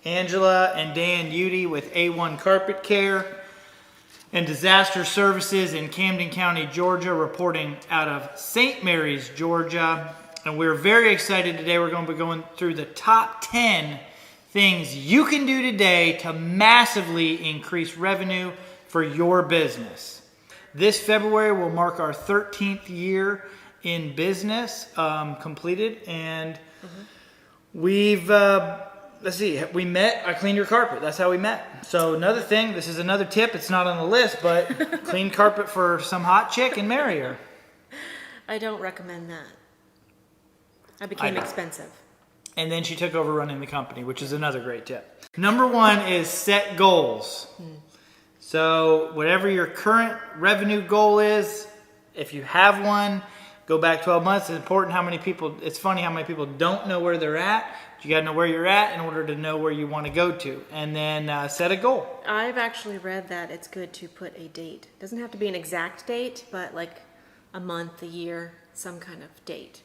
Angela and Dan Udy with A1 Carpet Care and Disaster Services in Camden County, Georgia, reporting out of St. Mary's, Georgia. And we're very excited today. We're going to be going through the top 10 things you can do today to massively increase revenue for your business. This February will mark our 13th year in business completed, and we've we met. I cleaned your carpet. That's how we met. So another thing, this is another tip. It's not on the list, but clean carpet for some hot chick and marry her. I don't recommend that. I became expensive. And then she took over running the company, which is another great tip. Number one is set goals. So whatever your current revenue goal is, if you have one, go back 12 months. It's important how many people, it's funny how many people don't know where they're at. You got to know where you're at in order to know where you want to go to. And then set a goal. I've actually read that it's good to put a date. It doesn't have to be an exact date, but like a month, a year, some kind of date.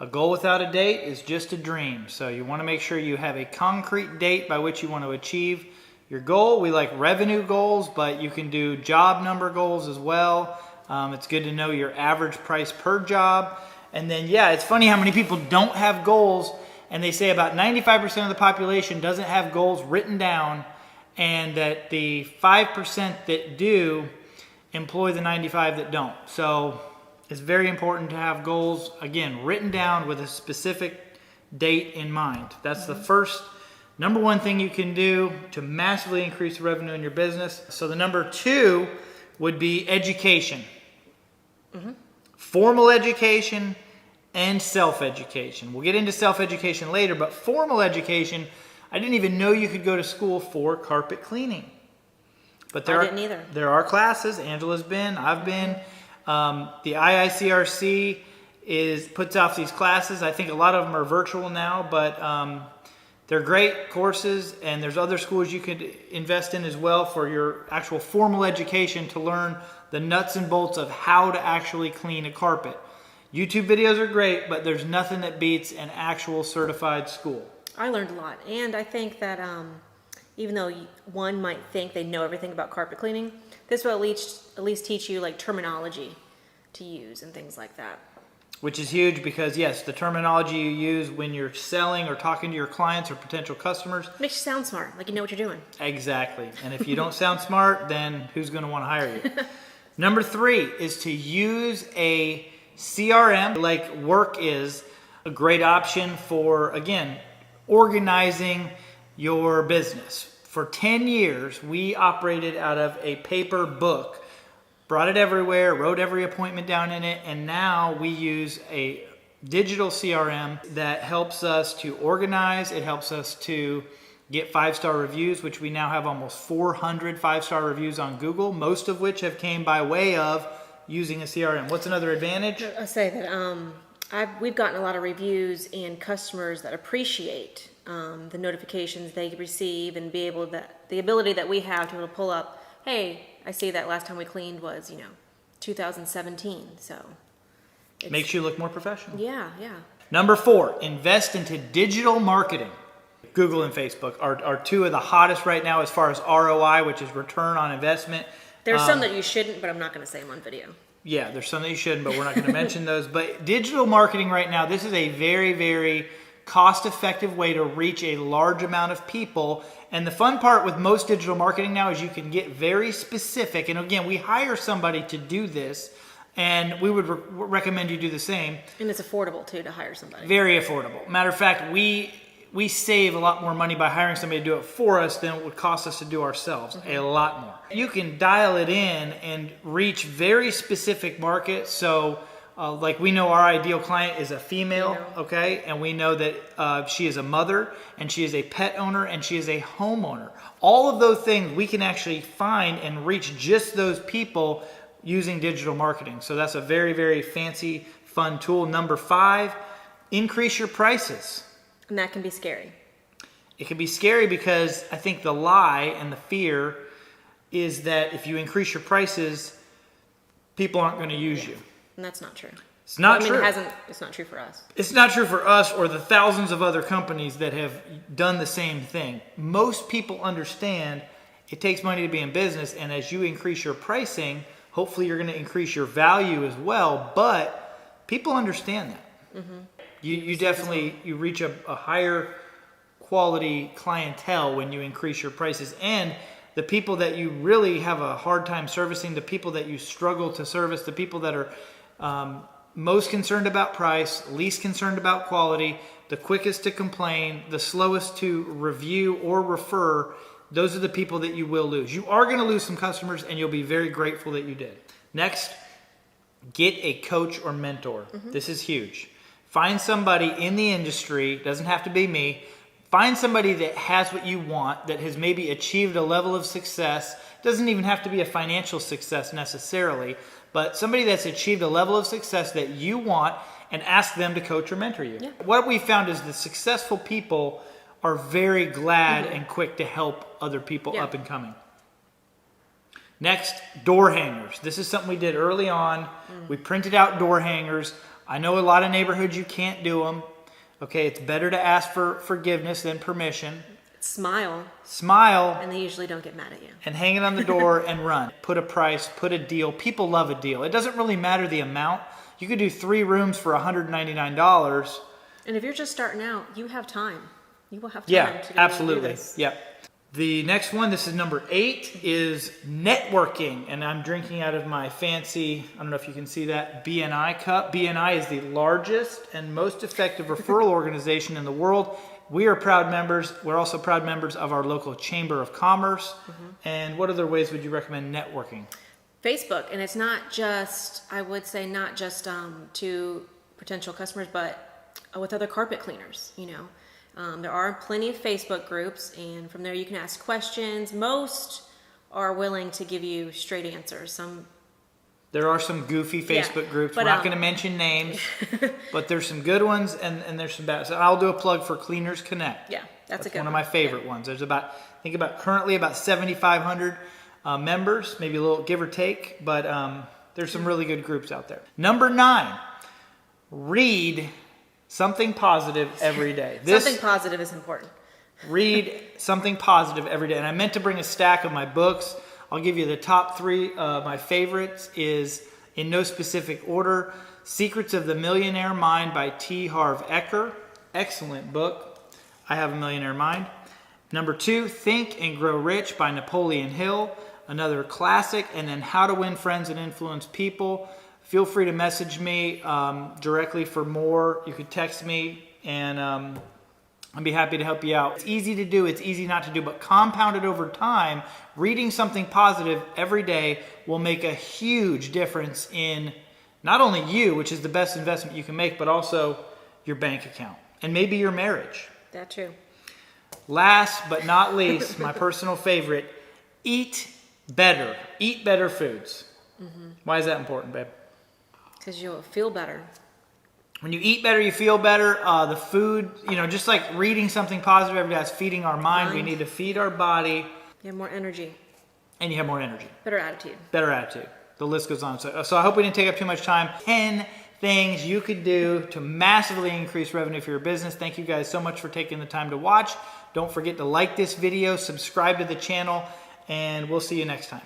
A goal without a date is just a dream. So you want to make sure you have a concrete date by which you want to achieve your goal. We like revenue goals, but you can do job number goals as well. It's good to know your average price per job. And then, yeah, it's funny how many people don't have goals, and they say about 95% of the population doesn't have goals written down, and that the 5% that do employ the 95 that don't. So it's very important to have goals, again, written down with a specific date in mind. That's the first, number one thing you can do to massively increase revenue in your business. So the number two would be education. Formal education and self-education. We'll get into self-education later, but formal education, I didn't even know you could go to school for carpet cleaning. But I didn't either. There are classes. Angela's been, I've been. The IICRC puts off these classes. I think a lot of them are virtual now, but they're great courses, and there's other schools you could invest in as well for your actual formal education to learn the nuts and bolts of how to actually clean a carpet. YouTube videos are great, but there's nothing that beats an actual certified school. I learned a lot, and I think that even though one might think they know everything about carpet cleaning, this will at least teach you like terminology to use and things like that. Which is huge because, yes, the terminology you use when you're selling or talking to your clients or potential customers makes you sound smart, like you know what you're doing. Exactly. And if you don't sound smart, then who's going to want to hire you? Number three is to use a CRM, like Work is a great option for, again, organizing your business. For 10 years, we operated out of a paper book, brought it everywhere, wrote every appointment down in it, and now we use a digital CRM that helps us to organize. It helps us to get 5-star reviews, which we now have almost 400 5-star reviews on Google, most of which have came by way of using a CRM. What's another advantage? I'll say that we've gotten a lot of reviews and customers that appreciate the notifications they receive and the ability that we have to be able to pull up, hey, I see that last time we cleaned was, 2017. So it makes you look more professional. Yeah. Number four, invest into digital marketing. Google and Facebook are two of the hottest right now as far as ROI, which is return on investment. There's some that you shouldn't, but I'm not going to say them on video. Yeah, there's some that you shouldn't, but we're not going to mention those. But digital marketing right now, this is a very, very cost-effective way to reach a large amount of people. And the fun part with most digital marketing now is you can get very specific. And again, we hire somebody to do this, and we would recommend you do the same. And it's affordable, too, to hire somebody. Very affordable. Matter of fact, we save a lot more money by hiring somebody to do it for us than it would cost us to do ourselves. A lot more. You can dial it in and reach very specific markets. So like we know our ideal client is a female, okay? And we know that she is a mother, and she is a pet owner, and she is a homeowner. All of those things we can actually find and reach just those people using digital marketing. So that's a very, very fancy, fun tool. Number five, increase your prices. And that can be scary. It can be scary because I think the lie and the fear is that if you increase your prices, people aren't going to use you. And that's not true. It's not I mean, true. It's not true for us. It's not true for us or the thousands of other companies that have done the same thing. Most people understand it takes money to be in business, and as you increase your pricing, hopefully you're going to increase your value as well, but people understand that. Mm-hmm. You definitely, you reach a higher quality clientele when you increase your prices, and the people that you really have a hard time servicing, the people that you struggle to service, the people that are most concerned about price, least concerned about quality, the quickest to complain, the slowest to review or refer, those are the people that you will lose. You are going to lose some customers, and you'll be very grateful that you did. Next, get a coach or mentor. Mm-hmm. This is huge. Find somebody in the industry, doesn't have to be me, find somebody that has what you want, that has maybe achieved a level of success. Doesn't even have to be a financial success necessarily, but somebody that's achieved a level of success that you want, and ask them to coach or mentor you. Yeah. What we found is the successful people are very glad and quick to help other people up and coming. Next, door hangers. This is something we did early on. We printed out door hangers. I know a lot of neighborhoods you can't do them. Okay, it's better to ask for forgiveness than permission. Smile. And they usually don't get mad at you. And hang it on the door and run. Put a price, put a deal. People love a deal. It doesn't really matter the amount. You could do 3 rooms for $199. And if you're just starting out, you have time. You will have time to absolutely. do this. Yep. The next one, this is number 8, is networking. And I'm drinking out of my fancy, I don't know if you can see that, BNI cup. BNI is the largest and most effective referral organization in the world. We are proud members. We're also proud members of our local Chamber of Commerce. And what other ways would you recommend networking? Facebook. And it's not just, I would say, not just to potential customers, but with other carpet cleaners, you know. There are plenty of Facebook groups, and from there you can ask questions. Most are willing to give you straight answers. There are some goofy Facebook groups. We're not going to mention names, but there's some good ones, and there's some bad. So I'll do a plug for Cleaners Connect. Yeah, that's a good one of my favorite ones. There's currently about 7,500 members, maybe a little give or take, but there's some really good groups out there. Number 9, read something positive every day. Something positive is important. Read something positive every day. And I meant to bring a stack of my books. I'll give you the top 3. My favorites is, in no specific order, Secrets of the Millionaire Mind by T. Harv Eker. Excellent book. I Have a Millionaire Mind. Number 2, Think and Grow Rich by Napoleon Hill. Another classic. And then How to Win Friends and Influence People. Feel free to message me directly for more. You could text me, and I'd be happy to help you out. It's easy to do, it's easy not to do, but compounded over time, reading something positive every day will make a huge difference in not only you, which is the best investment you can make, but also your bank account and maybe your marriage. That's true. Last but not least, my personal favorite, eat better. Eat better foods. Why is that important, babe? Because you'll feel better. When you eat better, you feel better. The food, just like reading something positive every day, is feeding our mind. We need to feed our body. You have more energy. And you have more energy. Better attitude. Better attitude. The list goes on. So I hope we didn't take up too much time. 10 things you could do to massively increase revenue for your business. Thank you guys so much for taking the time to watch. Don't forget to like this video, subscribe to the channel, and we'll see you next time.